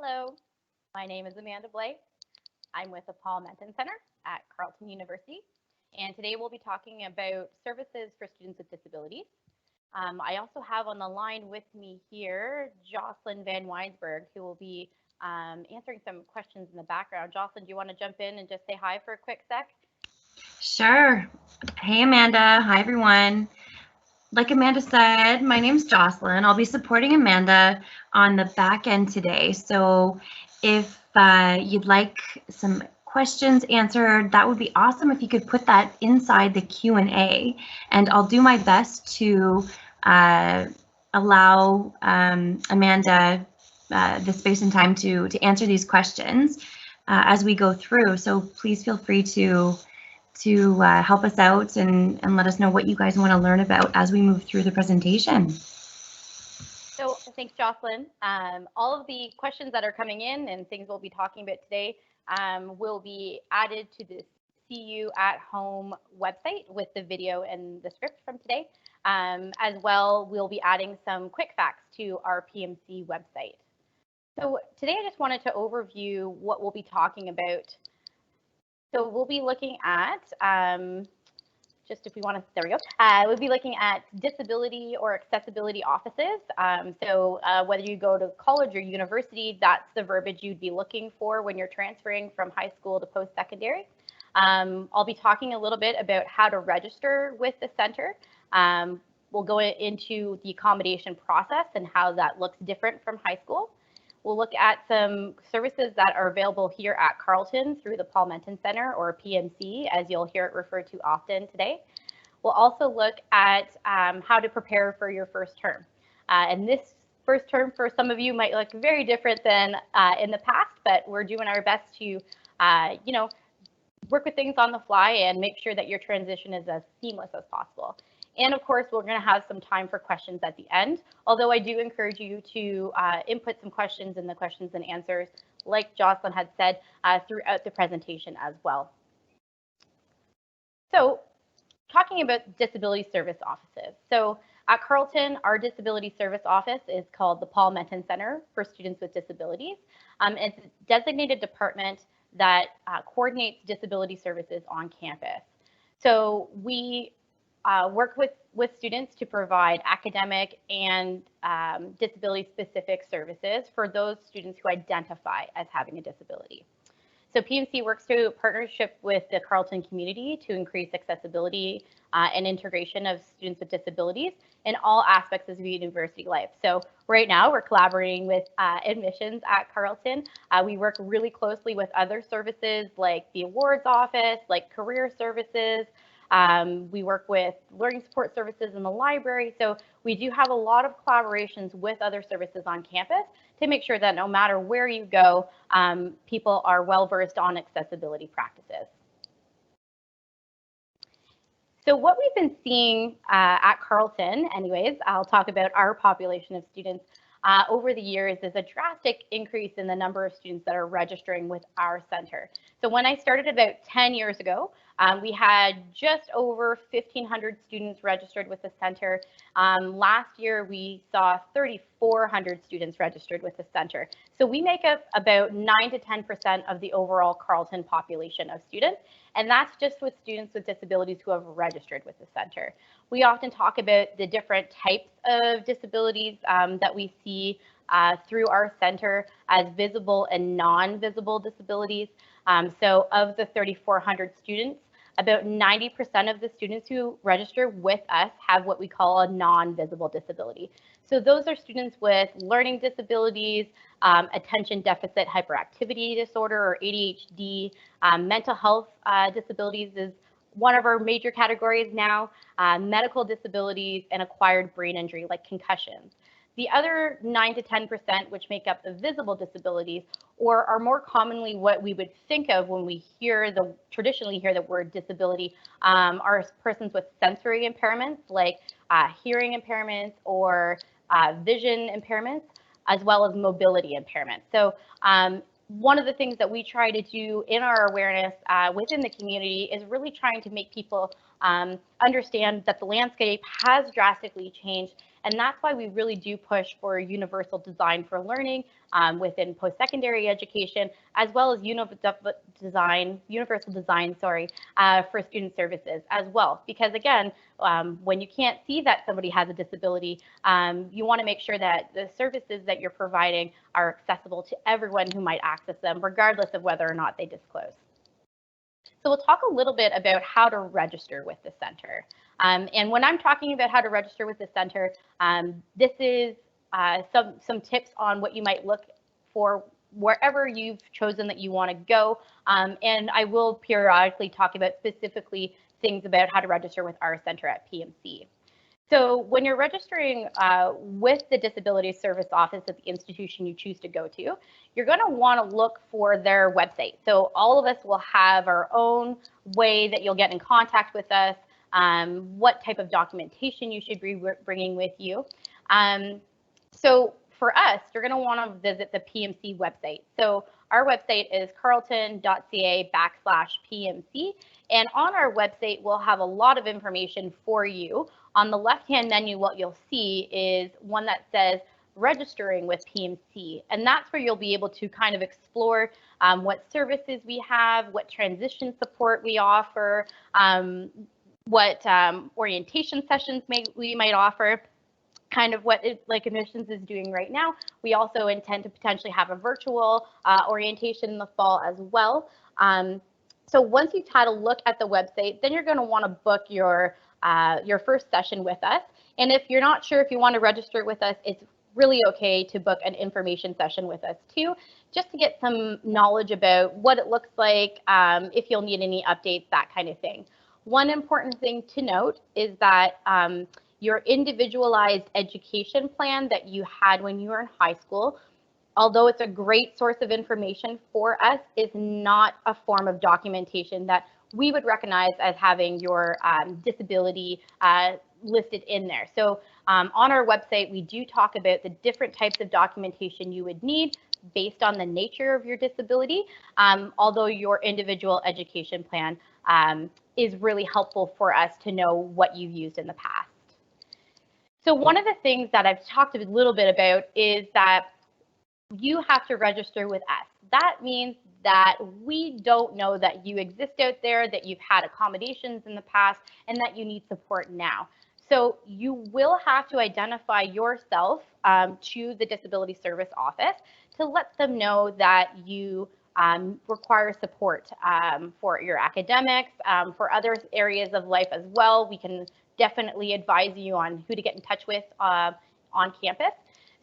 Hello, my name is Amanda Blake. I'm with the Menton Center at Carleton University, and today we'll be talking about services for students with disabilities. I also have on the line with me here Jocelyn Van Weinsberg, who will be answering some questions in the background. Jocelyn, do you want to jump in and just say hi for a quick sec? Sure. Hey, Amanda. Hi, everyone. Like Amanda said, my name's Jocelyn. I'll be supporting Amanda on the back end today. So if you'd like some questions answered, that would be awesome if you could put that inside the Q&A. And I'll do my best to allow Amanda the space and time to answer these questions as we go through. So please feel free to help us out and let us know what you guys want to learn about as we move through the presentation. So thanks, Jocelyn. All of the questions that are coming in and things we'll be talking about today will be added to the CU at Home website with the video and the script from today. As well, we'll be adding some quick facts to our PMC website. So today I just wanted to overview what we'll be talking about. So we'll be looking at, just if we want to, there we go. We'll be looking at disability or accessibility offices. Whether you go to college or university, that's the verbiage you'd be looking for when you're transferring from high school to post-secondary. I'll be talking a little bit about how to register with the center. We'll go into the accommodation process and how that looks different from high school. We'll look at some services that are available here at Carleton through the Menton Center, or PMC, as you'll hear it referred to often today. We'll also look at how to prepare for your first term. And this first term for some of you might look very different than in the past, but we're doing our best to, work with things on the fly and make sure that your transition is as seamless as possible. And of course, we're going to have some time for questions at the end, although I do encourage you to input some questions in the questions and answers, like Jocelyn had said, throughout the presentation as well. So talking about disability service offices. So at Carleton, our disability service office is called the Menton Center for Students with Disabilities. It's a designated department that coordinates disability services on campus. So we work with students to provide academic and disability-specific services for those students who identify as having a disability. So PMC works through a partnership with the Carleton community to increase accessibility and integration of students with disabilities in all aspects of university life. So right now we're collaborating with admissions at Carleton. We work really closely with other services like the awards office, like career services. We work with learning support services in the library. So we do have a lot of collaborations with other services on campus to make sure that no matter where you go, people are well versed on accessibility practices. So what we've been seeing at Carleton, anyways, I'll talk about our population of students over the years, is a drastic increase in the number of students that are registering with our center. So when I started about 10 years ago, we had just over 1,500 students registered with the center. Last year, we saw 3,400 students registered with the center. So we make up about 9 to 10% of the overall Carleton population of students. And that's just with students with disabilities who have registered with the center. We often talk about the different types of disabilities that we see through our center as visible and non-visible disabilities. So of the 3,400 students, about 90% of the students who register with us have what we call a non-visible disability. So those are students with learning disabilities, attention deficit hyperactivity disorder, or ADHD. Mental health disabilities is one of our major categories now, medical disabilities, and acquired brain injury like concussions. The other 9 to 10%, which make up the visible disabilities, or are more commonly what we would think of when we traditionally hear the word disability, are persons with sensory impairments like hearing impairments or vision impairments, as well as mobility impairments. So one of the things that we try to do in our awareness within the community is really trying to make people understand that the landscape has drastically changed And that's why we really do push for universal design for learning within post-secondary education, as well as universal design, for student services as well. Because again, when you can't see that somebody has a disability, you want to make sure that the services that you're providing are accessible to everyone who might access them, regardless of whether or not they disclose. So we'll talk a little bit about how to register with the center. And when I'm talking about how to register with the center, this is some tips on what you might look for wherever you've chosen that you want to go. And I will periodically talk about specifically things about how to register with our center at PMC. So when you're registering with the Disability Service Office at the institution you choose to go to, you're going to want to look for their website. So all of us will have our own way that you'll get in contact with us, what type of documentation you should be bringing with you. So for us, you're going to want to visit the PMC website. So our website is carleton.ca/PMC. And on our website, we'll have a lot of information for you. On the left-hand menu, what you'll see is one that says registering with PMC. And that's where you'll be able to kind of explore what services we have, what transition support we offer, what orientation sessions we might offer, kind of what like admissions is doing right now. We also intend to potentially have a virtual orientation in the fall as well. So once you've had a look at the website, then you're going to want to book your first session with us. And if you're not sure if you want to register with us, it's really okay to book an information session with us too, just to get some knowledge about what it looks like, if you'll need any updates, that kind of thing. One important thing to note is that your individualized education plan that you had when you were in high school, although it's a great source of information for us, is not a form of documentation that we would recognize as having your disability listed in there. So on our website, we do talk about the different types of documentation you would need based on the nature of your disability, although your individual education plan is really helpful for us to know what you've used in the past. So one of the things that I've talked a little bit about is that you have to register with us. That means that we don't know that you exist out there, that you've had accommodations in the past, and that you need support now. So you will have to identify yourself to the Disability Service Office to let them know that you require support for your academics, for other areas of life as well. We can definitely advise you on who to get in touch with on campus.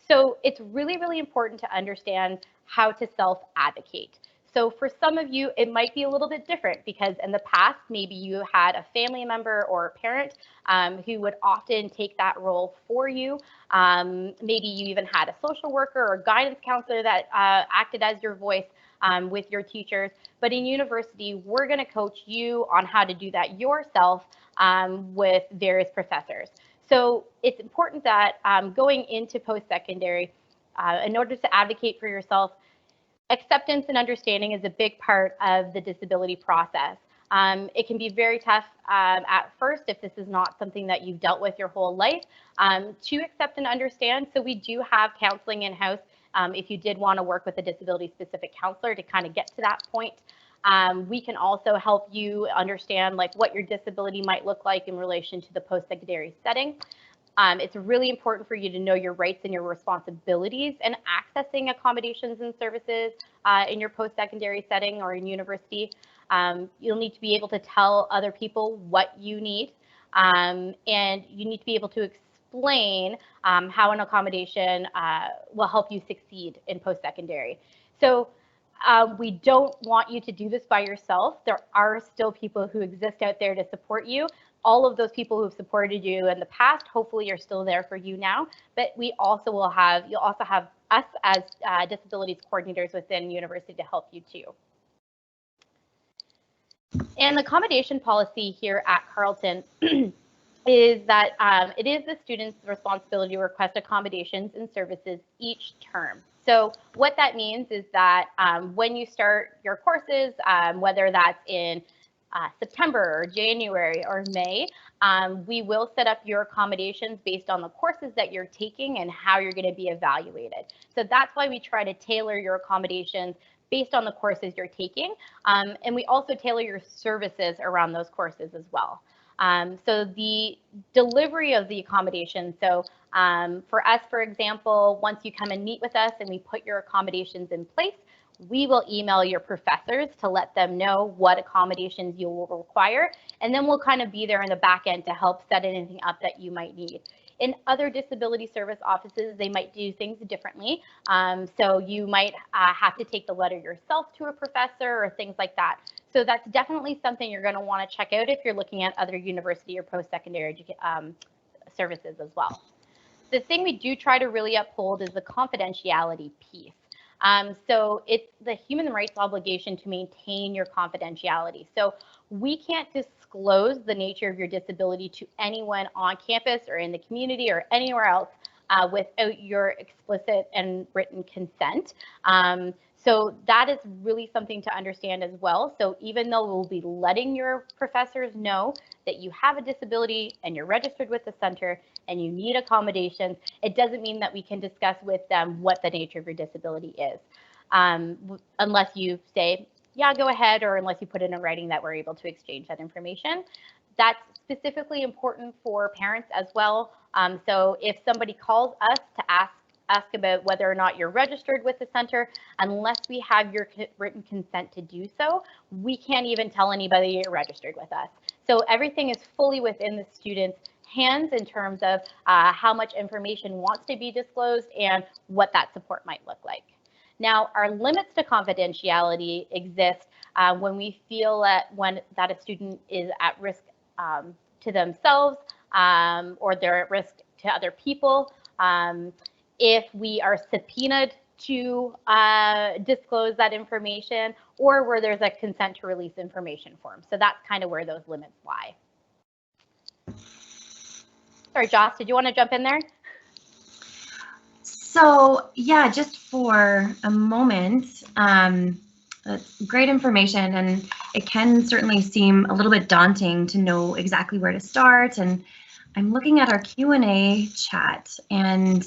So it's really, really important to understand how to self-advocate. So for some of you, it might be a little bit different because in the past, maybe you had a family member or a parent who would often take that role for you. Maybe you even had a social worker or guidance counselor that acted as your voice with your teachers. But in university, we're going to coach you on how to do that yourself with various professors. So it's important that going into post-secondary, in order to advocate for yourself, acceptance and understanding is a big part of the disability process. It can be very tough at first if this is not something that you've dealt with your whole life to accept and understand. So we do have counseling in-house if you did want to work with a disability-specific counselor to kind of get to that point. We can also help you understand like what your disability might look like in relation to the post-secondary setting. It's really important for you to know your rights and your responsibilities and accessing accommodations and services in your post-secondary setting or in university. You'll need to be able to tell other people what you need, and you need to be able to explain how an accommodation will help you succeed in post-secondary. So we don't want you to do this by yourself. There are still people who exist out there to support you. All of those people who have supported you in the past, hopefully are still there for you now, but we also will have, you'll also have us as disabilities coordinators within university to help you too. And the accommodation policy here at Carleton is that it is the student's responsibility to request accommodations and services each term. So what that means is that when you start your courses, whether that's in September or January or May, we will set up your accommodations based on the courses that you're taking and how you're going to be evaluated. So that's why we try to tailor your accommodations based on the courses you're taking. And we also tailor your services around those courses as well. So the delivery of the accommodation, so for us, for example, once you come and meet with us and we put your accommodations in place, we will email your professors to let them know what accommodations you will require, and then we'll kind of be there in the back end to help set anything up that you might need. In other disability service offices, they might do things differently. So you might have to take the letter yourself to a professor or things like that. So that's definitely something you're going to want to check out if you're looking at other university or post-secondary services as well. The thing we do try to really uphold is the confidentiality piece. So it's the human rights obligation to maintain your confidentiality. So we can't disclose the nature of your disability to anyone on campus or in the community or anywhere else without your explicit and written consent. So that is really something to understand as well. So even though we'll be letting your professors know that you have a disability and you're registered with the center and you need accommodations, it doesn't mean that we can discuss with them what the nature of your disability is. Unless you say, yeah, go ahead, or unless you put it in writing that we're able to exchange that information. That's specifically important for parents as well. So if somebody calls us to ask about whether or not you're registered with the center, unless we have your written consent to do so, we can't even tell anybody you're registered with us. So everything is fully within the student's hands in terms of how much information wants to be disclosed and what that support might look like. Now, our limits to confidentiality exist when we feel that a student is at risk to themselves or they're at risk to other people. If we are subpoenaed to disclose that information, or where there's a consent to release information form. So that's kind of where those limits lie. Sorry, Joss, did you want to jump in there? So yeah, just for a moment, that's great information, and it can certainly seem a little bit daunting to know exactly where to start. And I'm looking at our Q&A chat, and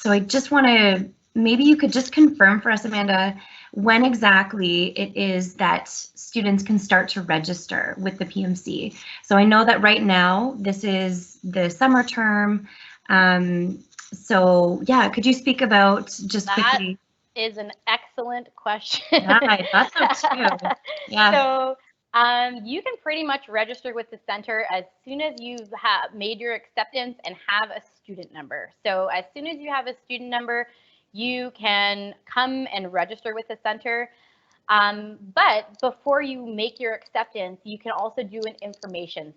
so I just want to, maybe you could just confirm for us, Amanda, when exactly it is that students can start to register with the PMC. So I know that right now this is the summer term. So yeah, could you speak about just quickly? That is an excellent question. Yeah, I thought so too. Yeah. So you can pretty much register with the center as soon as you have made your acceptance and have a student number. So as soon as you have a student number, you can come and register with the center. But before you make your acceptance, you can also do an information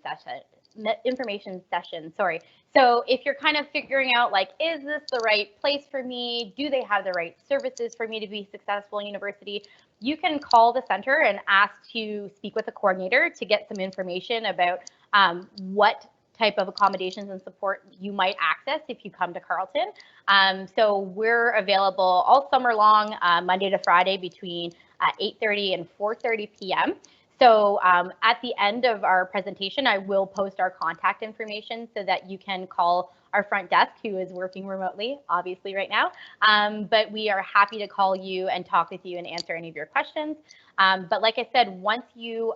session. Sorry. So if you're kind of figuring out, like, is this the right place for me? Do they have the right services for me to be successful in university? You can call the center and ask to speak with a coordinator to get some information about what type of accommodations and support you might access if you come to Carleton. So we're available all summer long, Monday to Friday between 8:30 and 4:30 p.m. So at the end of our presentation, I will post our contact information so that you can call our front desk, who is working remotely, obviously, right now. But we are happy to call you and talk with you and answer any of your questions. But like I said, once you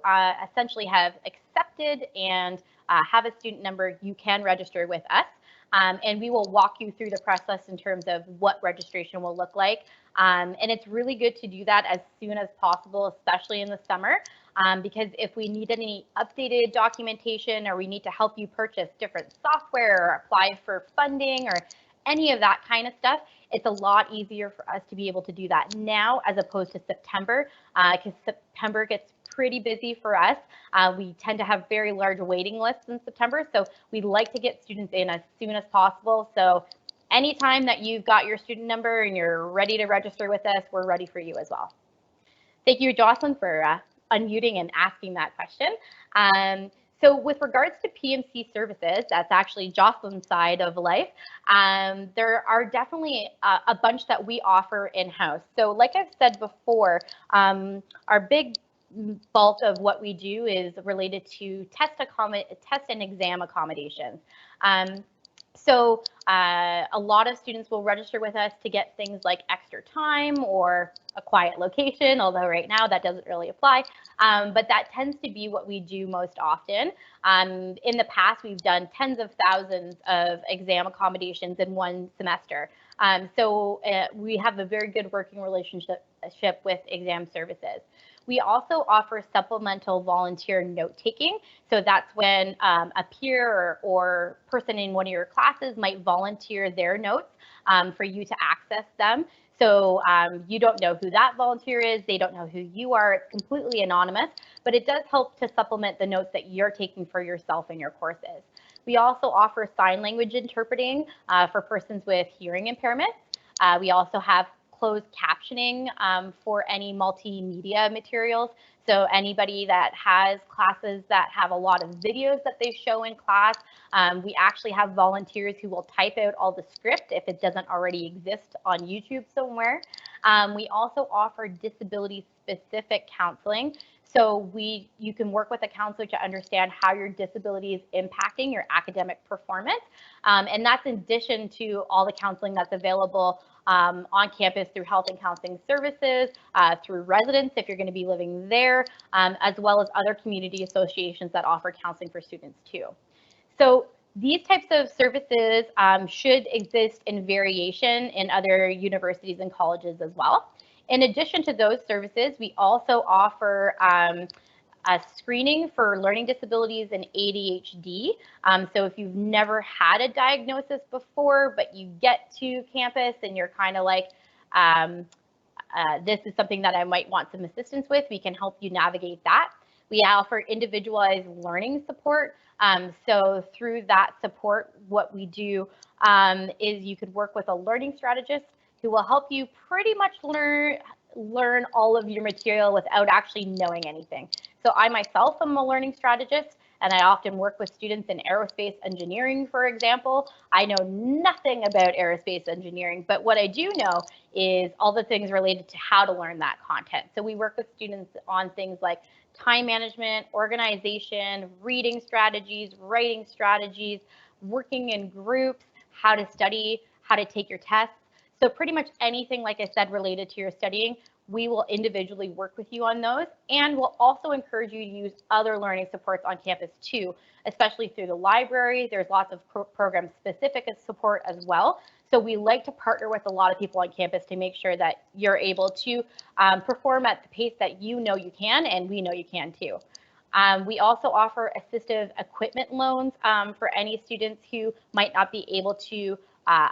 essentially have accepted and have a student number, you can register with us. And we will walk you through the process in terms of what registration will look like. And it's really good to do that as soon as possible, especially in the summer, because if we need any updated documentation or we need to help you purchase different software or apply for funding or any of that kind of stuff, it's a lot easier for us to be able to do that now as opposed to September, because September gets pretty busy for us. We tend to have very large waiting lists in September, so we like to get students in as soon as possible. So anytime that you've got your student number and you're ready to register with us, we're ready for you as well. Thank you, Jocelyn, for unmuting and asking that question. So with regards to PMC Services, that's actually Jocelyn's side of life, there are definitely a bunch that we offer in-house. So like I've said before, our big bulk of what we do is related to test and exam accommodations. So a lot of students will register with us to get things like extra time or a quiet location, although right now that doesn't really apply. But that tends to be what we do most often. In the past, we've done tens of thousands of exam accommodations in one semester. So we have a very good working relationship with exam services. We also offer supplemental volunteer note-taking. So that's when a peer or person in one of your classes might volunteer their notes for you to access them. So you don't know who that volunteer is, they don't know who you are, it's completely anonymous, but it does help to supplement the notes that you're taking for yourself in your courses. We also offer sign language interpreting for persons with hearing impairments. We also have closed captioning for any multimedia materials. So anybody that has classes that have a lot of videos that they show in class, we actually have volunteers who will type out all the script if it doesn't already exist on YouTube somewhere. We also offer disability-specific counseling. So you can work with a counselor to understand how your disability is impacting your academic performance. And that's in addition to all the counseling that's available on campus through Health and Counseling Services, through residents if you're going to be living there, as well as other community associations that offer counseling for students too. So these types of services should exist in variation in other universities and colleges as well. In addition to those services, we also offer a screening for learning disabilities and ADHD. So if you've never had a diagnosis before, but you get to campus and you're kind of like, this is something that I might want some assistance with, we can help you navigate that. We offer individualized learning support. So through that support, what we do is you could work with a learning strategist who will help you pretty much learn all of your material without actually knowing anything. So I myself am a learning strategist, and I often work with students in aerospace engineering, for example. I know nothing about aerospace engineering, but what I do know is all the things related to how to learn that content. So we work with students on things like time management, organization, reading strategies, writing strategies, working in groups, how to study, how to take your tests. So pretty much anything, like I said, related to your studying, we will individually work with you on those, and we'll also encourage you to use other learning supports on campus too, especially through the library. There's lots of program specific support as well. So we like to partner with a lot of people on campus to make sure that you're able to perform at the pace that you know you can, and we know you can too. We also offer assistive equipment loans for any students who might not be able to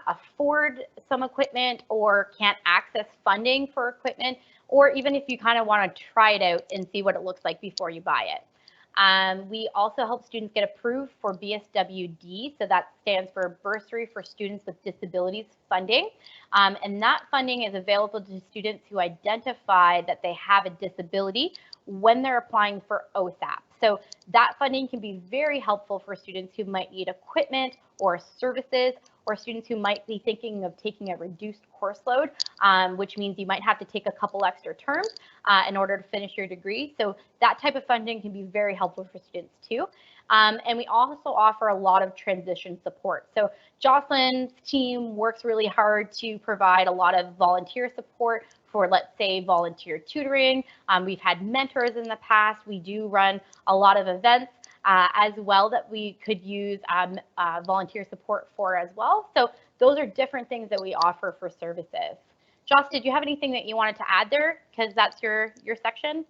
afford some equipment or can't access funding for equipment, or even if you kind of want to try it out and see what it looks like before you buy it. We also help students get approved for BSWD, so that stands for Bursary for Students with Disabilities funding. And that funding is available to students who identify that they have a disability when they're applying for OSAP. So that funding can be very helpful for students who might need equipment or services, or students who might be thinking of taking a reduced course load, which means you might have to take a couple extra terms in order to finish your degree. So that type of funding can be very helpful for students too. And we also offer a lot of transition support. So Jocelyn's team works really hard to provide a lot of volunteer support for, let's say, volunteer tutoring. We've had mentors in the past. We do run a lot of events as well that we could use volunteer support for as well. So those are different things that we offer for services. Joss, did you have anything that you wanted to add there? Because that's your section.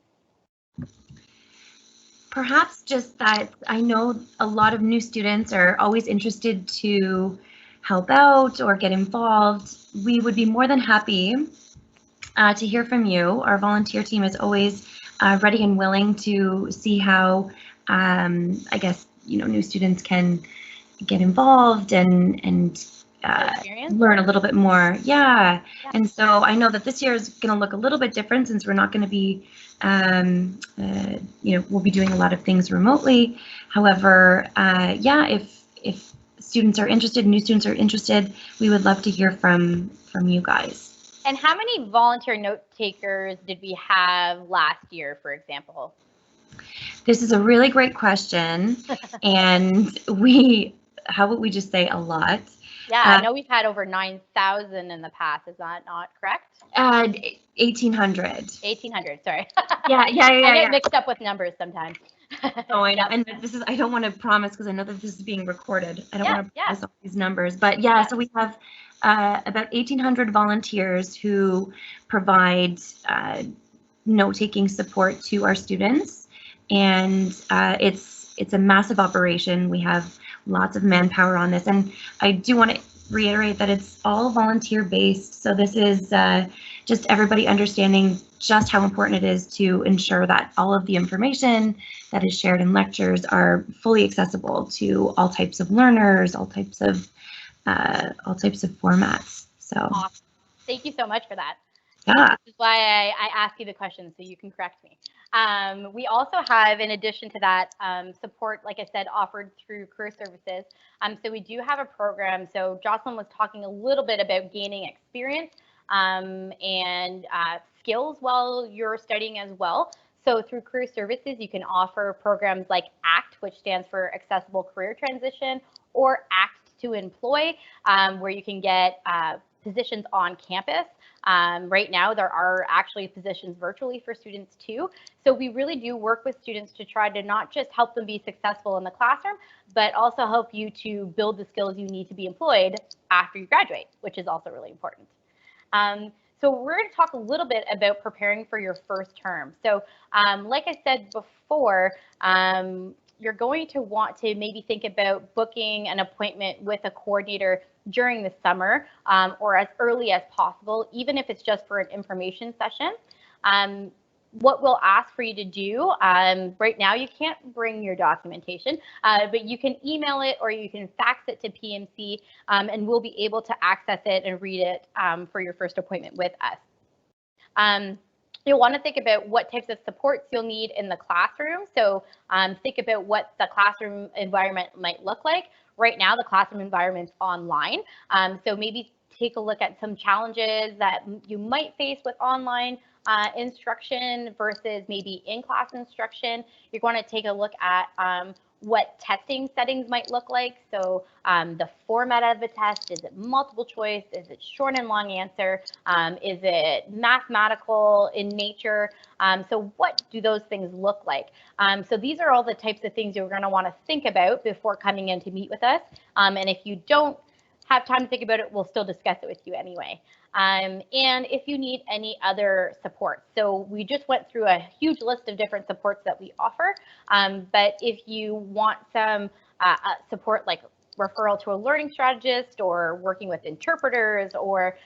Perhaps just that I know a lot of new students are always interested to help out or get involved. We would be more than happy to hear from you. Our volunteer team is always ready and willing to see how, I guess, new students can get involved and learn a little bit more. Yeah. And so I know that this year is going to look a little bit different since we're not going to be, we'll be doing a lot of things remotely. However, yeah, if students are interested, new students are interested, we would love to hear from you guys. And how many volunteer note takers did we have last year, for example? This is a really great question, and how would we just say a lot? Yeah, I know we've had over 9,000 in the past. Is that not correct? 1,800. 1,800, sorry. Yeah. I get mixed up with numbers sometimes. Oh, I know. And I don't want to promise because I know that this is being recorded. I don't want to promise all these numbers. But yeah, so we have about 1,800 volunteers who provide note-taking support to our students. And it's a massive operation. We have lots of manpower on this. And I do want to reiterate that it's all volunteer based. So this is just everybody understanding just how important it is to ensure that all of the information that is shared in lectures are fully accessible to all types of learners, all types of formats. So awesome. Thank you so much for that. Yeah. This is why I ask you the questions so you can correct me. We also have, in addition to that, support, like I said, offered through Career Services. So we do have a program. So Jocelyn was talking a little bit about gaining experience and skills while you're studying as well. So through Career Services, you can offer programs like ACT, which stands for Accessible Career Transition, or ACT to Employ, where you can get positions on campus. Right now, there are actually positions virtually for students too. So we really do work with students to try to not just help them be successful in the classroom, but also help you to build the skills you need to be employed after you graduate, which is also really important. So we're going to talk a little bit about preparing for your first term. So like I said before, you're going to want to maybe think about booking an appointment with a coordinator during the summer or as early as possible, even if it's just for an information session. What we'll ask for you to do, right now you can't bring your documentation, but you can email it or you can fax it to PMC and we'll be able to access it and read it for your first appointment with us. You'll want to think about what types of supports you'll need in the classroom. So think about what the classroom environment might look like. Right now, the classroom environment's online. So maybe take a look at some challenges that you might face with online instruction versus maybe in-class instruction. You're going to take a look at what testing settings might look like. So the format of the test, is it multiple choice? Is it short and long answer? Is it mathematical in nature? So what do those things look like? So these are all the types of things you're going to want to think about before coming in to meet with us. And if you don't have time to think about it, we'll still discuss it with you anyway. And if you need any other support. So we just went through a huge list of different supports that we offer. But if you want some support like referral to a learning strategist or working with interpreters or,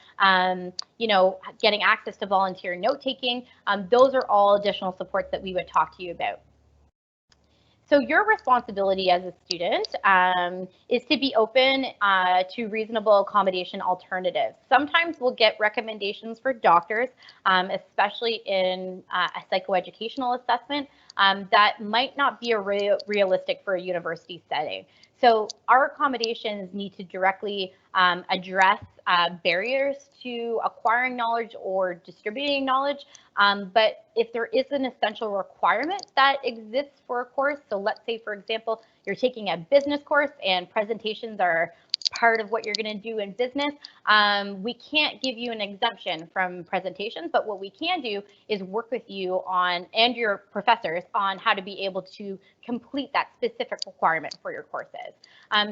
you know, getting access to volunteer note taking, those are all additional supports that we would talk to you about. So your responsibility as a student is to be open to reasonable accommodation alternatives. Sometimes we'll get recommendations for doctors, especially in a psychoeducational assessment, that might not be realistic for a university setting. So our accommodations need to directly address barriers to acquiring knowledge or distributing knowledge. But if there is an essential requirement that exists for a course, so let's say, for example, you're taking a business course and presentations are part of what you're going to do in business, we can't give you an exemption from presentations, but what we can do is work with you on, and your professors, on how to be able to complete that specific requirement for your courses.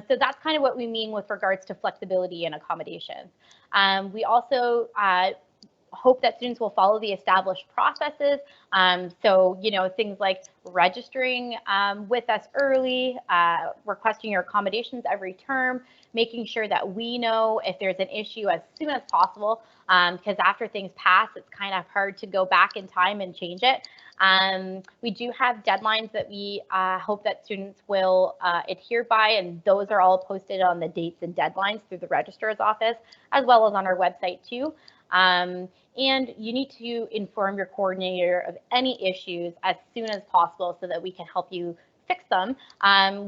So that's kind of what we mean with regards to flexibility and accommodations. We also hope that students will follow the established processes. So, you know, things like registering with us early, requesting your accommodations every term, making sure that we know if there's an issue as soon as possible, because after things pass, it's kind of hard to go back in time and change it. We do have deadlines that we hope that students will adhere by, and those are all posted on the dates and deadlines through the registrar's office, as well as on our website too. And you need to inform your coordinator of any issues as soon as possible so that we can help you fix them.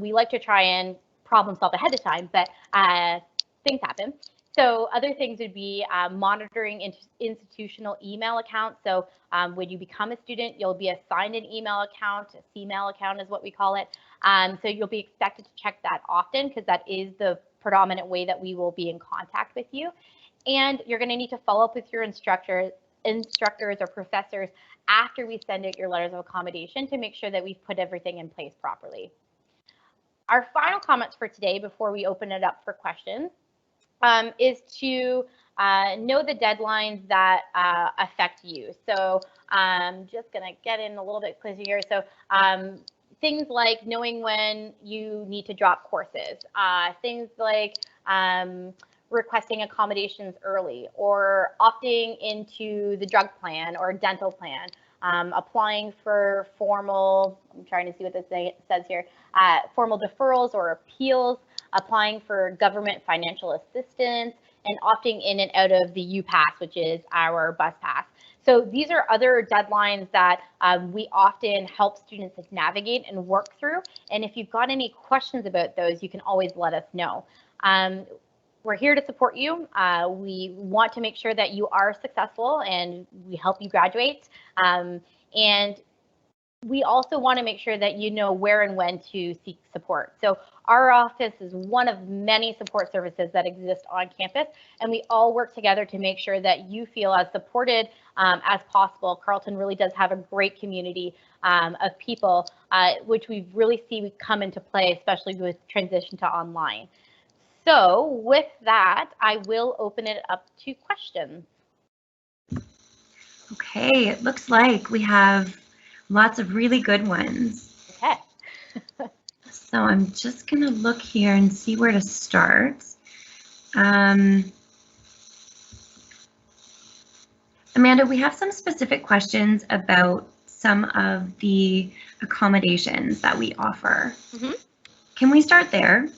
We like to try and problem solve ahead of time, but things happen. So other things would be monitoring institutional email accounts. So when you become a student, you'll be assigned an email account, a CMail account is what we call it. So you'll be expected to check that often because that is the predominant way that we will be in contact with you. And you're going to need to follow up with your instructors or professors after we send out your letters of accommodation to make sure that we've put everything in place properly. Our final comments for today before we open it up for questions is to know the deadlines that affect you. So I'm just going to get in a little bit closer here. So things like knowing when you need to drop courses, things like requesting accommodations early, or opting into the drug plan or dental plan, applying for formal, I'm trying to see what this says here, formal deferrals or appeals, applying for government financial assistance, and opting in and out of the UPass, which is our bus pass. So these are other deadlines that we often help students navigate and work through. And if you've got any questions about those, you can always let us know. We're here to support you. We want to make sure that you are successful and we help you graduate. And we also want to make sure that you know where and when to seek support. So our office is one of many support services that exist on campus, and we all work together to make sure that you feel as supported as possible. Carleton really does have a great community of people, which we really see come into play, especially with transition to online. So with that, I will open it up to questions. Okay, it looks like we have lots of really good ones. Okay. So I'm just going to look here and see where to start. Amanda, we have some specific questions about some of the accommodations that we offer. Mm-hmm. Can we start there?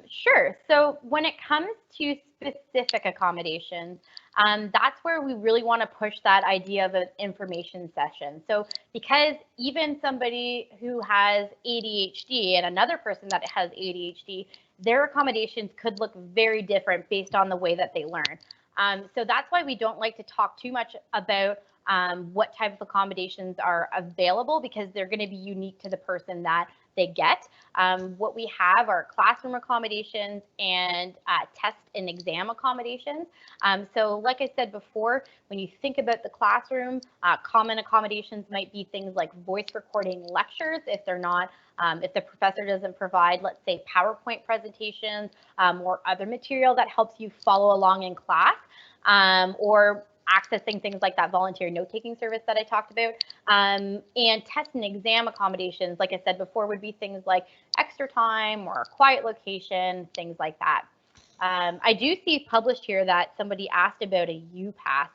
Sure. So when it comes to specific accommodations, that's where we really want to push that idea of an information session. So because even somebody who has ADHD and another person that has ADHD, their accommodations could look very different based on the way that they learn. So that's why we don't like to talk too much about what type of accommodations are available, because they're going to be unique to the person that they get. What we have are classroom accommodations and test and exam accommodations. So like I said before, when you think about the classroom, common accommodations might be things like voice recording lectures if they're not, if the professor doesn't provide, let's say, PowerPoint presentations or other material that helps you follow along in class, or accessing things like that volunteer note-taking service that I talked about. And test and exam accommodations, like I said before, would be things like extra time or a quiet location, things like that. I do see published here that somebody asked about a UPass.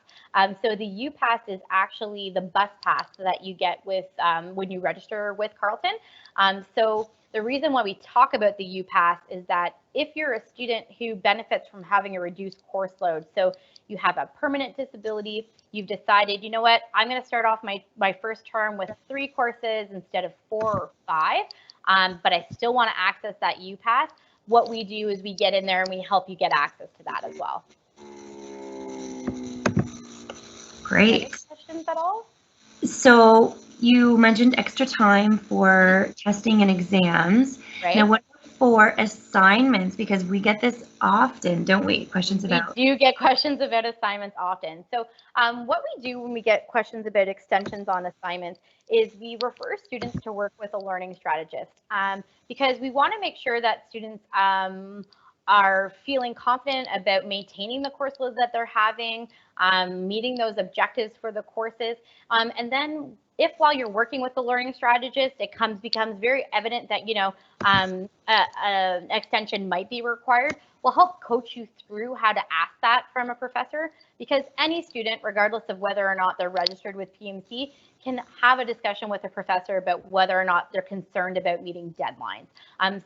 So the UPass is actually the bus pass that you get with when you register with Carleton. So the reason why we talk about the UPass is that if you're a student who benefits from having a reduced course load, so you have a permanent disability, you've decided, you know what, I'm going to start off my first term with 3 courses instead of 4 or 5, but I still want to access that UPass. What we do is we get in there and we help you get access to that as well. Great. Any questions at all? So you mentioned extra time for testing and exams. Right. Now, what for assignments? Because we get this often, don't we? Questions about. We do get questions about assignments often. So what we do when we get questions about extensions on assignments is we refer students to work with a learning strategist, because we want to make sure that students are feeling confident about maintaining the course loads that they're having, meeting those objectives for the courses, and then if while you're working with the learning strategist, it becomes very evident that, you know, an extension might be required, we'll help coach you through how to ask that from a professor, because any student, regardless of whether or not they're registered with PMC, can have a discussion with a professor about whether or not they're concerned about meeting deadlines.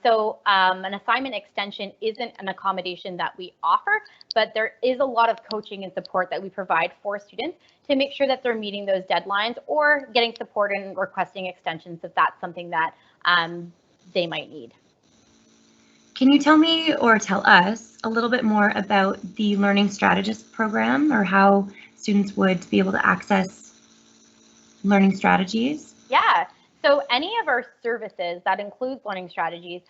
So an assignment extension isn't an accommodation that we offer, but there is a lot of coaching and support that we provide for students to make sure that they're meeting those deadlines or getting support and requesting extensions if that's something that they might need. Can you tell me or tell us a little bit more about the Learning Strategist program, or how students would be able to access learning strategies? Yeah. So any of our services that includes learning strategies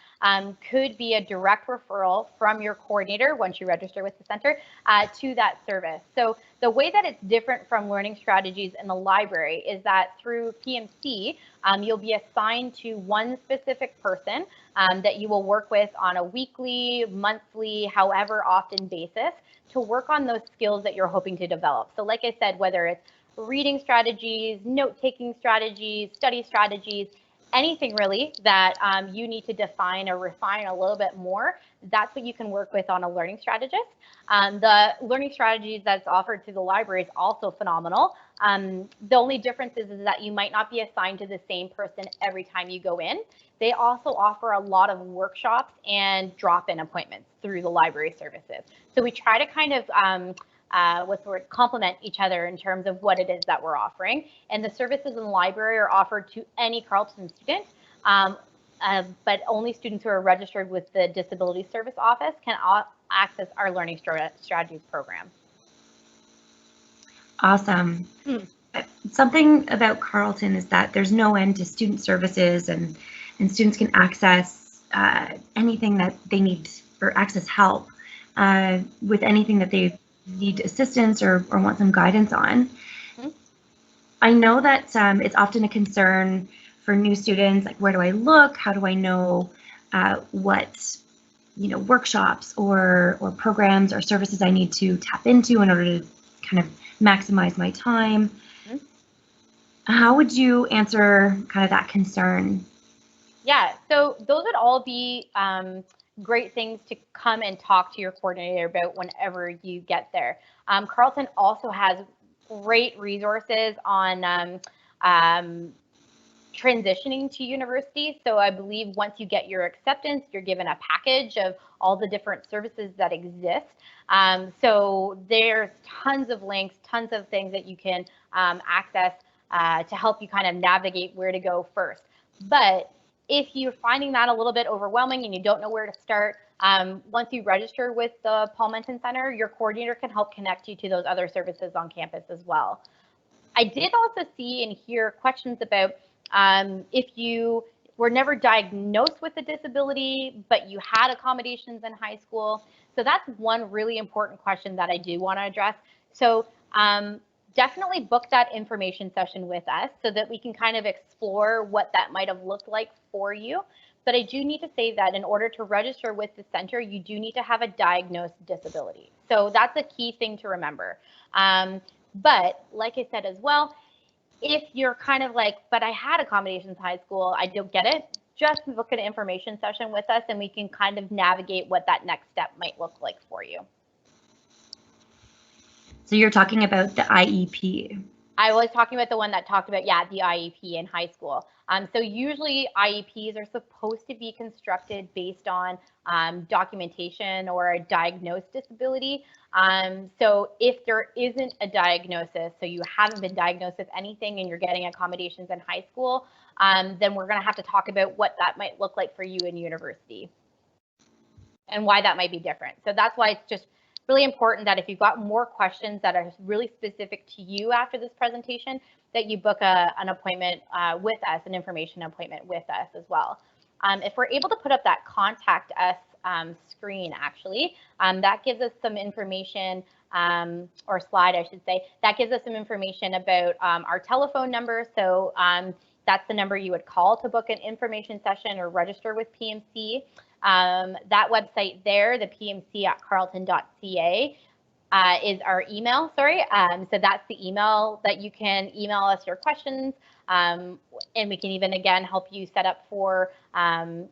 could be a direct referral from your coordinator once you register with the center to that service. So the way that it's different from learning strategies in the library is that through PMC, you'll be assigned to one specific person that you will work with on a weekly, monthly, however often basis to work on those skills that you're hoping to develop. So like I said, whether it's reading strategies, note-taking strategies, study strategies, anything really that you need to define or refine a little bit more, that's what you can work with on a learning strategist. The learning strategies that's offered through the library is also phenomenal. The only difference is that you might not be assigned to the same person every time you go in. They also offer a lot of workshops and drop-in appointments through the library services. So we try to kind of complement each other in terms of what it is that we're offering. And the services in the library are offered to any Carleton student, but only students who are registered with the Disabilities Service Office can access our Learning Strategies program. Awesome. Something about Carleton is that there's no end to student services, and students can access anything that they need, or access help with anything that they need assistance or want some guidance on. I know that it's often a concern for new students, like, where do I look? How do I know what workshops or programs or services I need to tap into in order to kind of maximize my time? How would you answer kind of that concern? Yeah, so those would all be great things to come and talk to your coordinator about whenever you get there. Carleton also has great resources on transitioning to university. So I believe once you get your acceptance, you're given a package of all the different services that exist. So there's tons of links, tons of things that you can access to help you kind of navigate where to go first. But if you're finding that a little bit overwhelming and you don't know where to start, once you register with the Paul Menton Center, your coordinator can help connect you to those other services on campus as well. I did also see and hear questions about if you were never diagnosed with a disability, but you had accommodations in high school. So that's one really important question that I do want to address. So definitely book that information session with us so that we can kind of explore what that might have looked like for you. But I do need to say that in order to register with the center, you do need to have a diagnosed disability. So that's a key thing to remember. But like I said as well, if you're kind of like, but I had accommodations in high school, I don't get it, just book an information session with us and we can kind of navigate what that next step might look like for you. So you're talking about the IEP. I was talking about the one that talked about, yeah, the IEP in high school. So usually IEPs are supposed to be constructed based on documentation or a diagnosed disability. So if there isn't a diagnosis, so you haven't been diagnosed with anything and you're getting accommodations in high school, then we're going to have to talk about what that might look like for you in university and why that might be different. So that's why it's just really important that if you've got more questions that are really specific to you after this presentation, that you book an appointment with us, an information appointment with us as well. If we're able to put up that contact us screen, actually, that gives us some information, or slide, I should say, that gives us some information about our telephone number. So that's the number you would call to book an information session or register with PMC. That website there, the pmc@carleton.ca, is our email, sorry. So that's the email that you can email us your questions, and we can even, again, help you set up for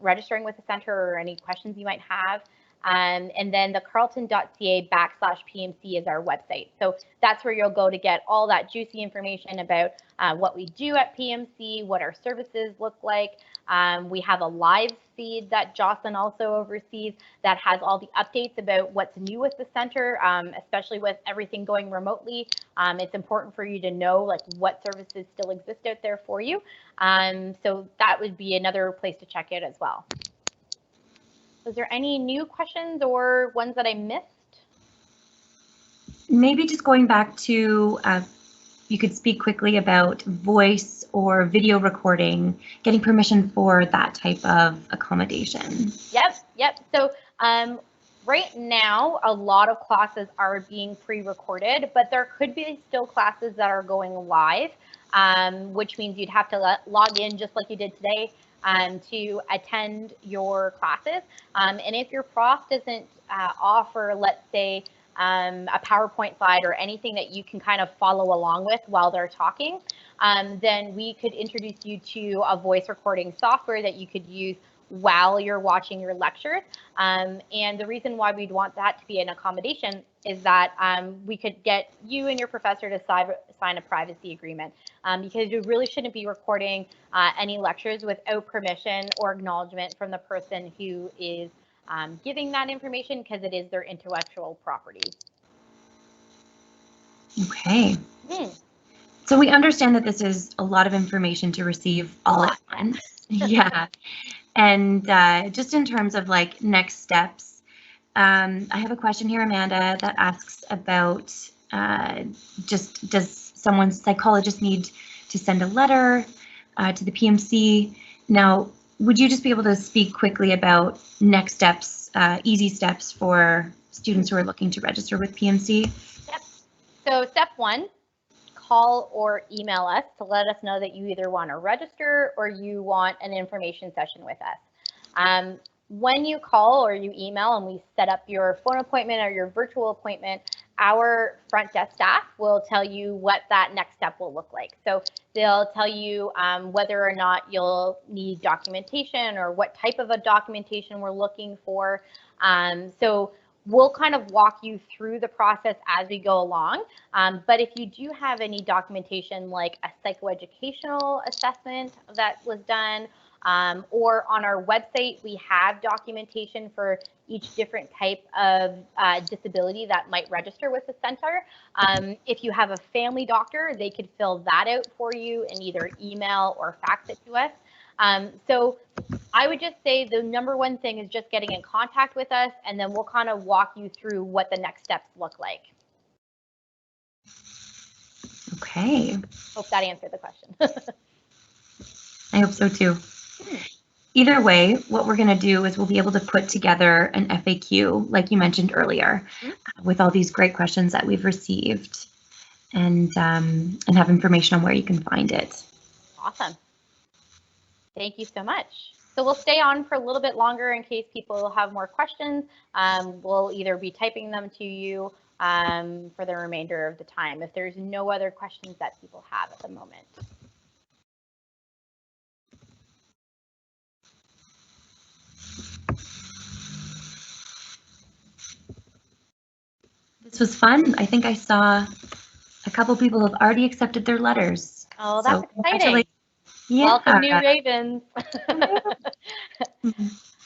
registering with the center or any questions you might have. And then the carleton.ca/PMC is our website. So that's where you'll go to get all that juicy information about what we do at PMC, what our services look like. We have a live feed that Jocelyn also oversees that has all the updates about what's new with the center, especially with everything going remotely. It's important for you to know like what services still exist out there for you. So that would be another place to check it as well. Was there any new questions or ones that I missed? Maybe just going back to, you could speak quickly about voice or video recording, getting permission for that type of accommodation. Yep. So right now, a lot of classes are being pre-recorded, but there could be still classes that are going live, which means you'd have to log in just like you did today to attend your classes. And if your prof doesn't offer, let's say, a PowerPoint slide or anything that you can kind of follow along with while they're talking, then we could introduce you to a voice recording software that you could use while you're watching your lectures. And the reason why we'd want that to be an accommodation is that we could get you and your professor to sign a privacy agreement, because you really shouldn't be recording any lectures without permission or acknowledgement from the person who is giving that information, because it is their intellectual property. Okay. So we understand that this is a lot of information to receive all at once. Yeah. And just in terms of like next steps, I have a question here, Amanda, that asks about just does someone's psychologist need to send a letter to the PMC? Now, would you just be able to speak quickly about next steps, easy steps for students who are looking to register with PMC? Yep. So step one, call or email us to let us know that you either want to register or you want an information session with us. When you call or you email and we set up your phone appointment or your virtual appointment, our front desk staff will tell you what that next step will look like. So they'll tell you whether or not you'll need documentation or what type of a documentation we're looking for. So we'll kind of walk you through the process as we go along. But if you do have any documentation like a psychoeducational assessment that was done, or on our website, we have documentation for each different type of disability that might register with the center. If you have a family doctor, they could fill that out for you and either email or fax it to us. So I would just say the number one thing is just getting in contact with us, and then we'll kind of walk you through what the next steps look like. Okay. Hope that answered the question. I hope so too. Either way, what we're going to do is we'll be able to put together an FAQ, like you mentioned earlier, with all these great questions that we've received, and have information on where you can find it. Awesome. Thank you so much. So we'll stay on for a little bit longer in case people have more questions. We'll either be typing them to you for the remainder of the time if there's no other questions that people have at the moment. This was fun. I think I saw a couple people have already accepted their letters. Oh, that's so exciting. Yeah. Welcome, new Ravens.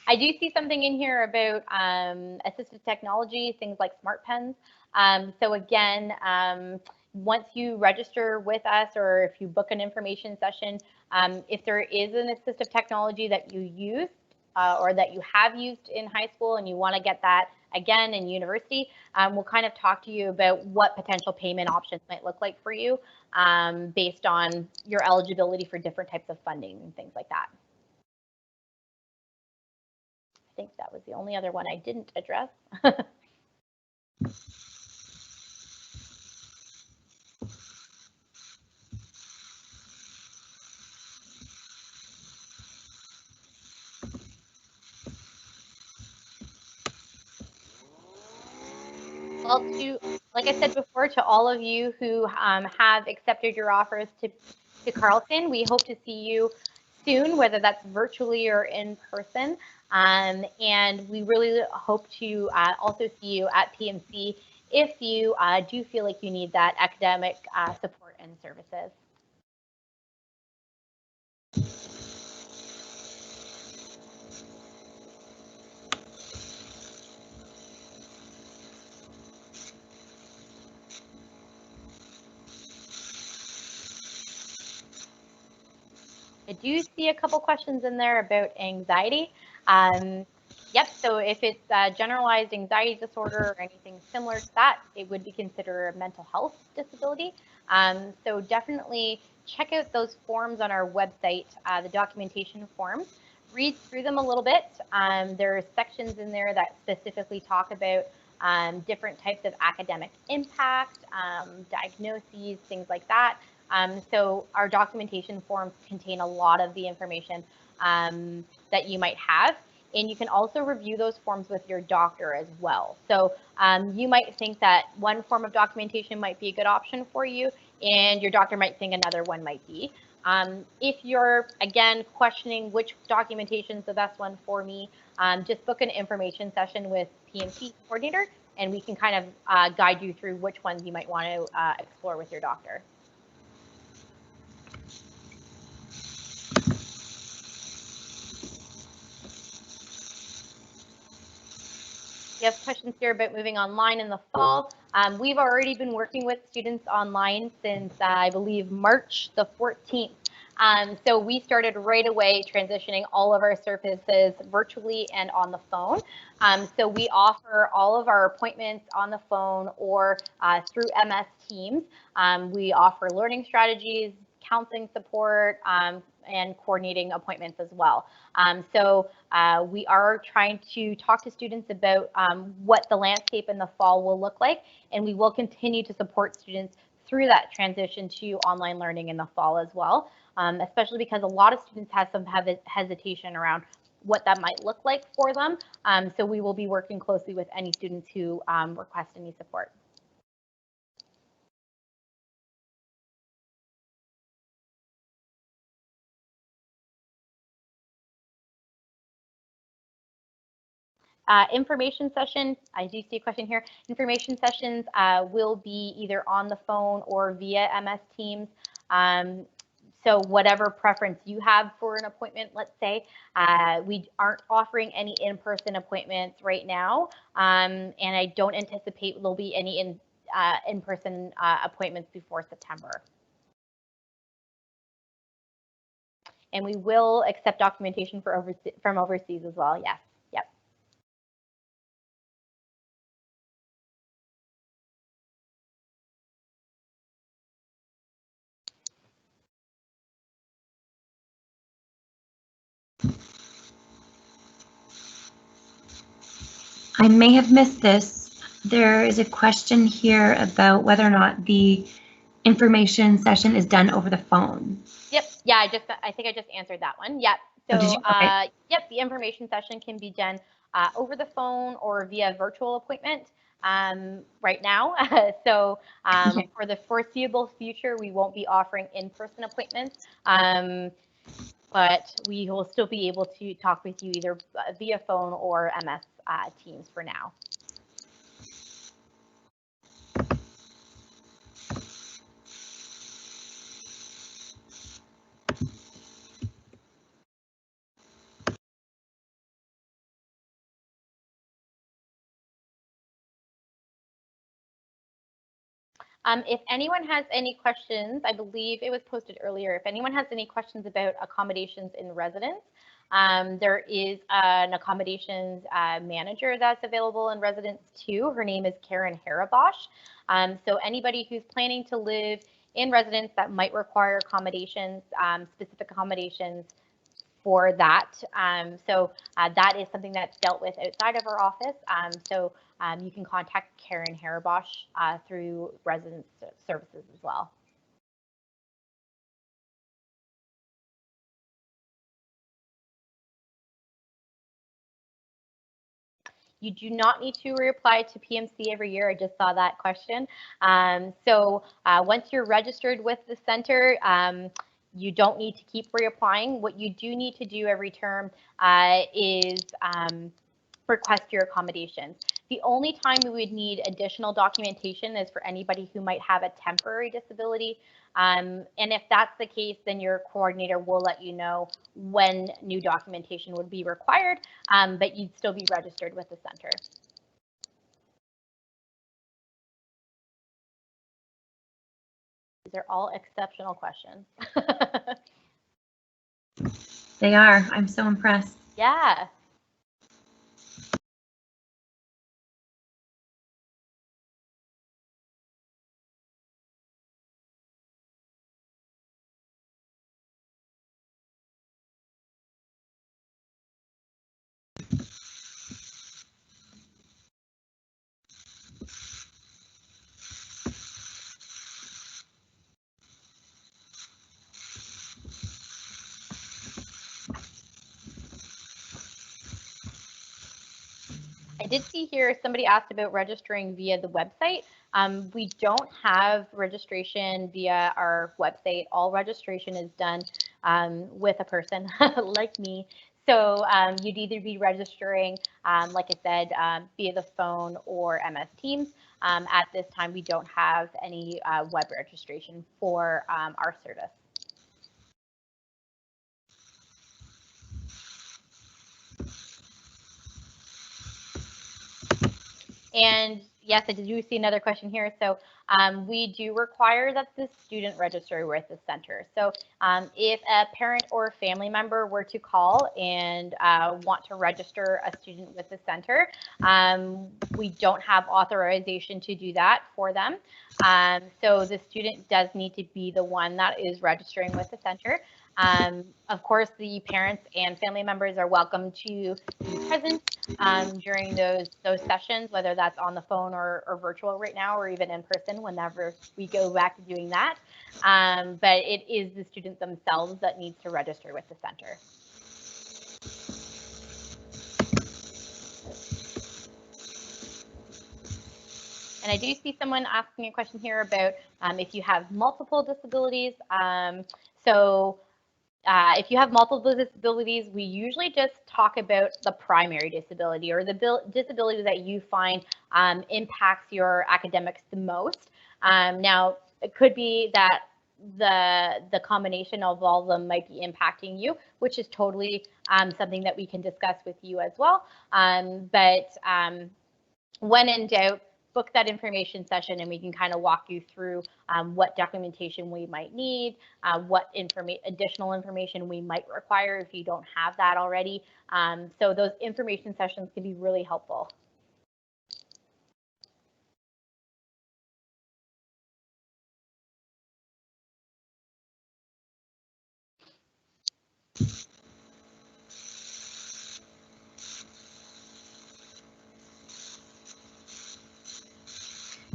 I do see something in here about assistive technology, things like smart pens. So again, once you register with us or if you book an information session, if there is an assistive technology that you use or that you have used in high school and you want to get that again in university, we'll kind of talk to you about what potential payment options might look like for you based on your eligibility for different types of funding and things like that. I think that was the only other one I didn't address. Well, like I said before, to all of you who have accepted your offers to Carleton, we hope to see you soon, whether that's virtually or in person. And we really hope to also see you at PMC if you do feel like you need that academic support and services. I do see a couple questions in there about anxiety. Yep, so if it's generalized anxiety disorder or anything similar to that, it would be considered a mental health disability. So definitely check out those forms on our website, the documentation forms. Read through them a little bit. There are sections in there that specifically talk about different types of academic impact, diagnoses, things like that. So our documentation forms contain a lot of the information that you might have. And you can also review those forms with your doctor as well. So you might think that one form of documentation might be a good option for you, and your doctor might think another one might be. If you're, again, questioning which documentation is the best one for me, just book an information session with PMC coordinator, and we can kind of guide you through which ones you might want to explore with your doctor. We have questions here about moving online in the fall. We've already been working with students online since, I believe, March the 14th. So we started right away transitioning all of our services virtually and on the phone. So we offer all of our appointments on the phone or through MS Teams. We offer learning strategies, counseling support, and coordinating appointments as well. So we are trying to talk to students about what the landscape in the fall will look like, and we will continue to support students through that transition to online learning in the fall as well, especially because a lot of students have some hesitation around what that might look like for them. So we will be working closely with any students who request any support. Information session, I do see a question here. Information sessions will be either on the phone or via MS Teams. So whatever preference you have for an appointment, let's say, we aren't offering any in-person appointments right now, and I don't anticipate there'll be any in-person appointments before September. And we will accept documentation from overseas as well, yes. Yep. I may have missed this. There is a question here about whether or not the information session is done over the phone. Yep. Yeah, I think I just answered that one. Yep. So, okay. Yep, the information session can be done over the phone or via virtual appointment right now. So okay. For the foreseeable future, we won't be offering in-person appointments, but we will still be able to talk with you either via phone or MS Teams for now. If anyone has any questions, I believe it was posted earlier. If anyone has any questions about accommodations in residence, there is an accommodations manager that's available in residence too. Her name is Karen Harabosh. So anybody who's planning to live in residence that might require accommodations, specific accommodations for that. So that is something that's dealt with outside of our office. So you can contact Karen Harabosh through residence services as well. You do not need to reapply to PMC every year. I just saw that question. So once you're registered with the center, you don't need to keep reapplying. What you do need to do every term is request your accommodations. The only time we would need additional documentation is for anybody who might have a temporary disability. And if that's the case, then your coordinator will let you know when new documentation would be required, but you'd still be registered with the center. These are all exceptional questions. They are. I'm so impressed. Yeah. did see here somebody asked about registering via the website. We don't have registration via our website. All registration is done with a person like me. So you'd either be registering, like I said, via the phone or MS Teams. At this time, we don't have any web registration for our service. And yes, I do see another question here. So we do require that the student register with the center. So if a parent or a family member were to call and want to register a student with the center, we don't have authorization to do that for them. So the student does need to be the one that is registering with the center. Of course, the parents and family members are welcome to be present during those sessions, whether that's on the phone or virtual right now, or even in person whenever we go back to doing that. But it is the students themselves that needs to register with the center. And I do see someone asking a question here about if you have multiple disabilities. If you have multiple disabilities, we usually just talk about the primary disability or the disability that you find impacts your academics the most. Now, it could be that the combination of all of them might be impacting you, which is totally something that we can discuss with you as well. When in doubt, book that information session and we can kind of walk you through what documentation we might need, what additional information we might require if you don't have that already. So those information sessions can be really helpful.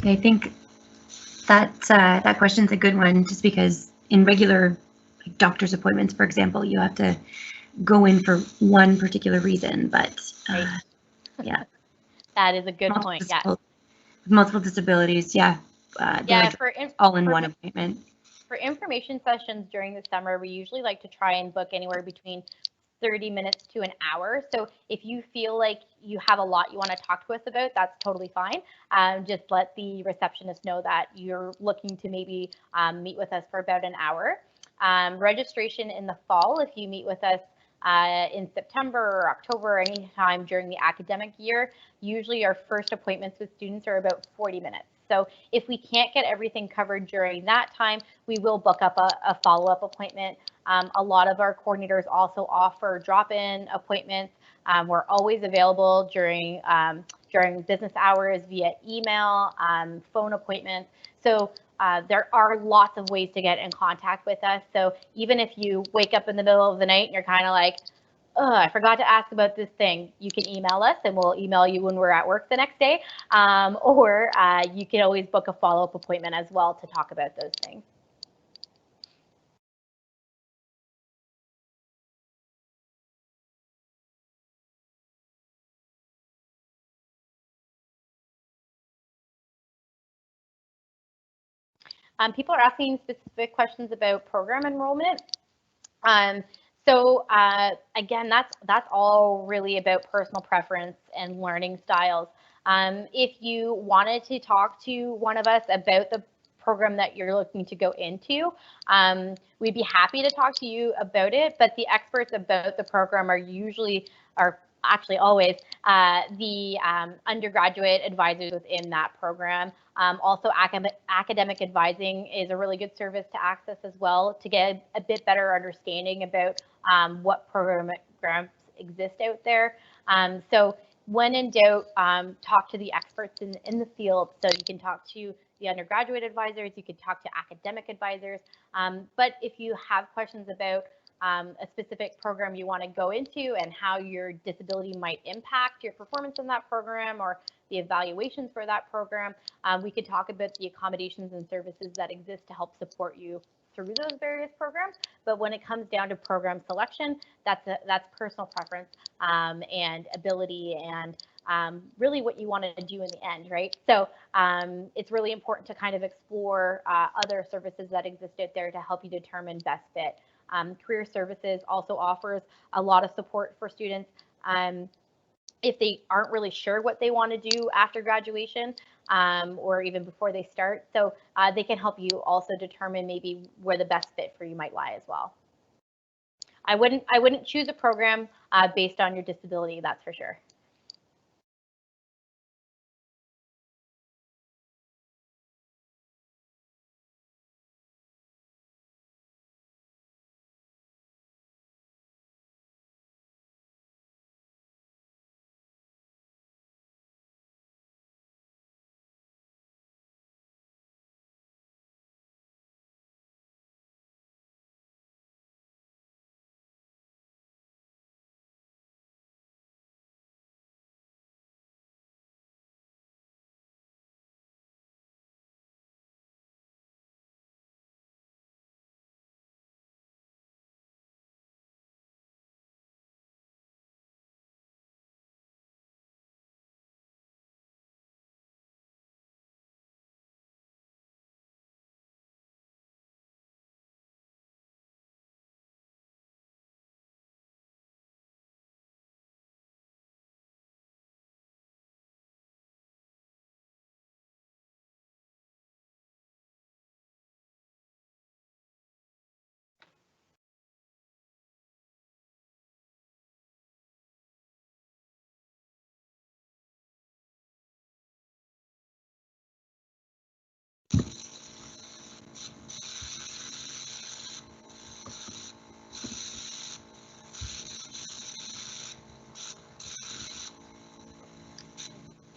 I think that question's a good one, just because in regular doctor's appointments, for example, you have to go in for one particular reason, but Right. yeah. That is a good point. Yeah. Multiple disabilities, yeah. Yeah, all in one appointment. For information sessions during the summer, we usually like to try and book anywhere between 30 minutes to an hour. So if you feel like you have a lot you want to talk to us about, that's totally fine. Just let the receptionist know that you're looking to maybe meet with us for about an hour. Registration in the fall, if you meet with us in September or October, anytime during the academic year, usually our first appointments with students are about 40 minutes. So if we can't get everything covered during that time, we will book up a follow-up appointment. A lot of our coordinators also offer drop-in appointments. We're always available during business hours via email, phone appointments. So there are lots of ways to get in contact with us. So even if you wake up in the middle of the night and you're kind of like, oh, I forgot to ask about this thing, you can email us and we'll email you when we're at work the next day. Or you can always book a follow-up appointment as well to talk about those things. People are asking specific questions about program enrollment. Again, that's all really about personal preference and learning styles. If you wanted to talk to one of us about the program that you're looking to go into, we'd be happy to talk to you about it, but the experts about the program are actually always the undergraduate advisors within that program. Also, academic advising is a really good service to access as well to get a bit better understanding about what programs exist out there. So when in doubt, talk to the experts in the field. So you can talk to the undergraduate advisors, you can talk to academic advisors. But if you have questions about a specific program you want to go into and how your disability might impact your performance in that program or the evaluations for that program, we could talk about the accommodations and services that exist to help support you through those various programs. But when it comes down to program selection, that's personal preference and ability and really what you want to do in the end, right? So it's really important to kind of explore other services that exist out there to help you determine best fit. Career Services also offers a lot of support for students if they aren't really sure what they want to do after graduation or even before they start. So they can help you also determine maybe where the best fit for you might lie as well. I wouldn't choose a program based on your disability, that's for sure.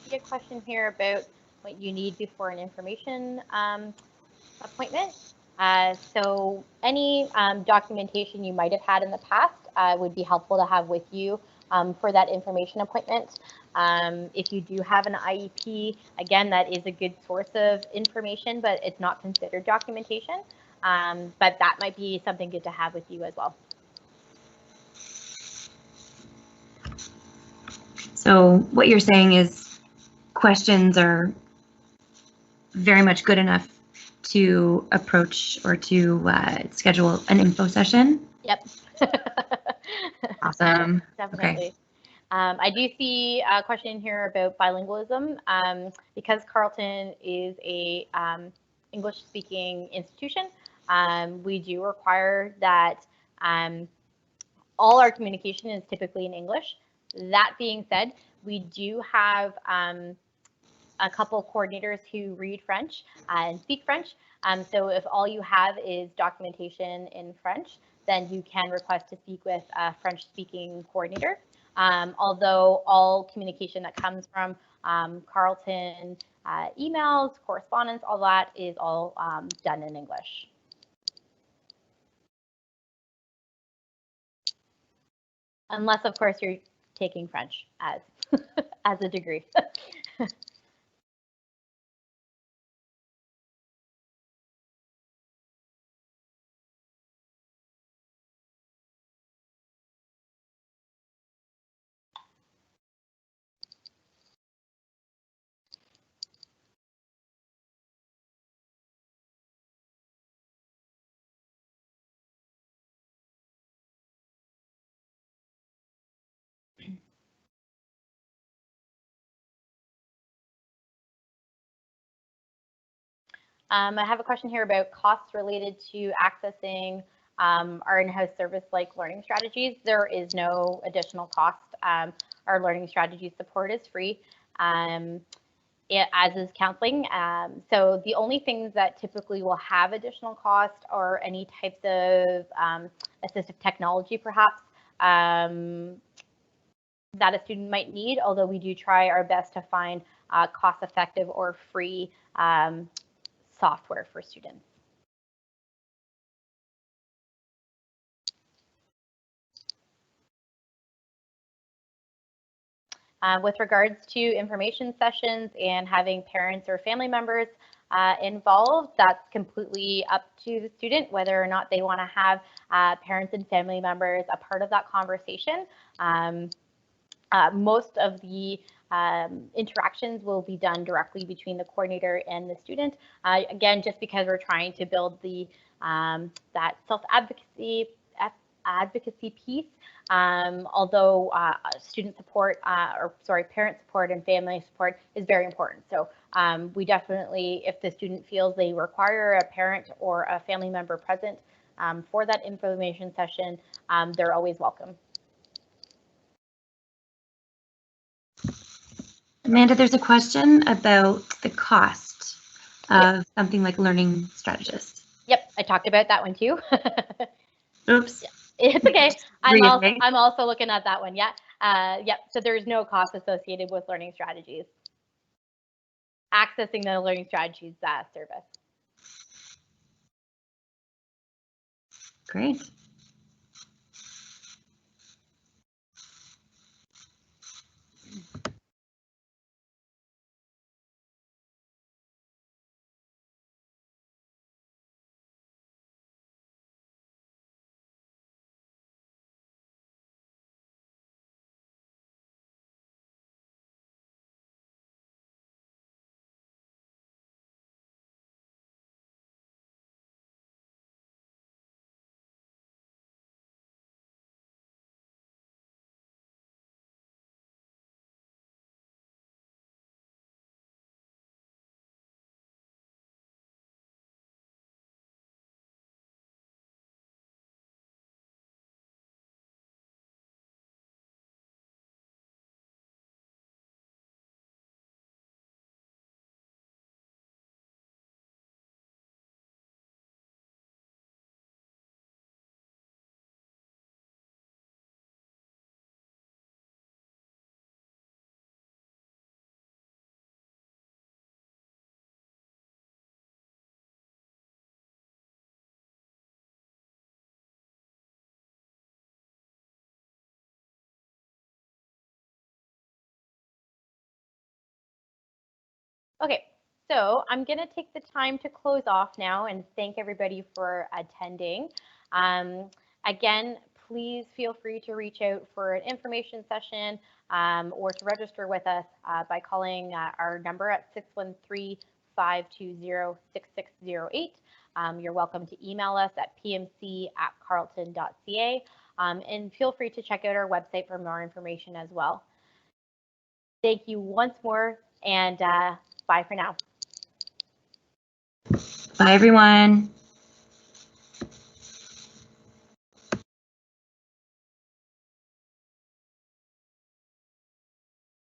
A question here about what you need before an information appointment. So any documentation you might have had in the past would be helpful to have with you for that information appointment. If you do have an IEP, again, that is a good source of information, but it's not considered documentation. But that might be something good to have with you as well. So what you're saying is questions are very much good enough to approach or to schedule an info session? Yep. Awesome. Definitely. Okay. I do see a question here about bilingualism. Because Carleton is a English-speaking institution, we do require that all our communication is typically in English. That being said, we do have a couple coordinators who read French and speak French. So if all you have is documentation in French, then you can request to speak with a French-speaking coordinator. Although all communication that comes from Carleton emails, correspondence, all that is all done in English. Unless, of course, you're taking French as, as a degree. I have a question here about costs related to accessing our in-house service like learning strategies. There is no additional cost. Our learning strategy support is free, as is counseling. So the only things that typically will have additional cost are any types of assistive technology, perhaps, that a student might need, although we do try our best to find cost-effective or free software for students. With regards to information sessions and having parents or family members involved. That's completely up to the student, whether or not they want to have parents and family members a part of that conversation. Most of the interactions will be done directly between the coordinator and the student. Again, just because we're trying to build the that self-advocacy piece, although student support, parent support and family support is very important. So we definitely, if the student feels they require a parent or a family member present for that information session, they're always welcome. Amanda, there's a question about the cost of something like learning strategist. Yep, I talked about that one too. Oops. It's okay. I'm also looking at that one. Yeah. Yep. So there's no cost associated with learning strategies. Accessing the learning strategies service. Great. Okay, so I'm going to take the time to close off now and thank everybody for attending. Again, please feel free to reach out for an information session or to register with us by calling our number at 613-520-6608. You're welcome to email us at pmc@carleton.ca, and feel free to check out our website for more information as well. Thank you once more, and bye for now. Bye, everyone.